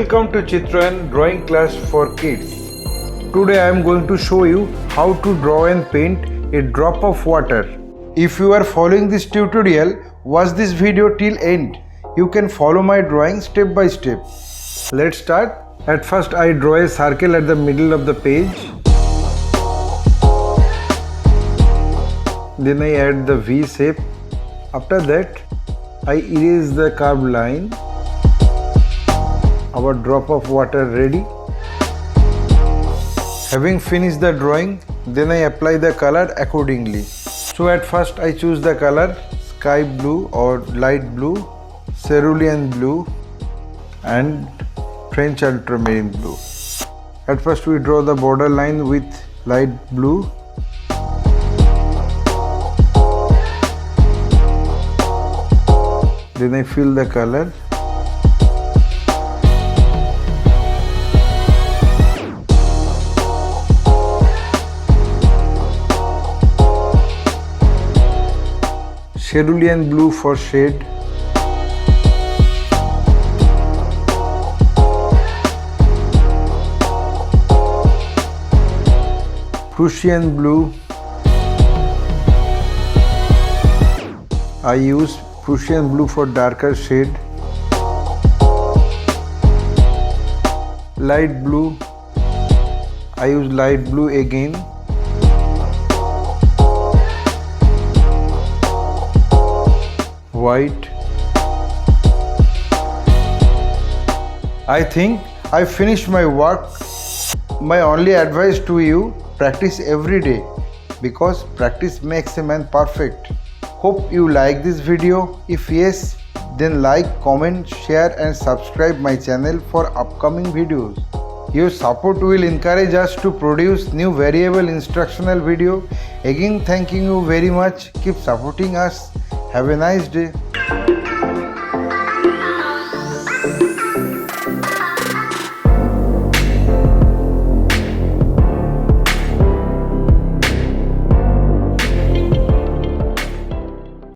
Welcome to Chitrayan drawing class for kids. Today I am going to show you how to draw and paint a drop of water. If you are following this tutorial, watch this video till end. You can follow my drawing step by step. Let's start. At first I draw a circle at the middle of the page. Then I add the V shape. After that I erase the curved line. Our drop of water ready. Having finished the drawing, then I apply the color accordingly. So at first I choose the color sky blue or light blue, cerulean blue and French ultramarine blue. At first we draw the border line with light blue. Then I fill the color. Cerulean blue for shade. Prussian blue. I use Prussian blue for darker shade. Light blue. I use light blue again. White. I think I finished my work. My only advice to you, practice every day because practice makes a man perfect. Hope you like this video. If yes, then like, comment, share and subscribe my channel for upcoming videos. Your support will encourage us to produce new variable instructional video. Again, thanking you very much. Keep supporting us. Have a nice day.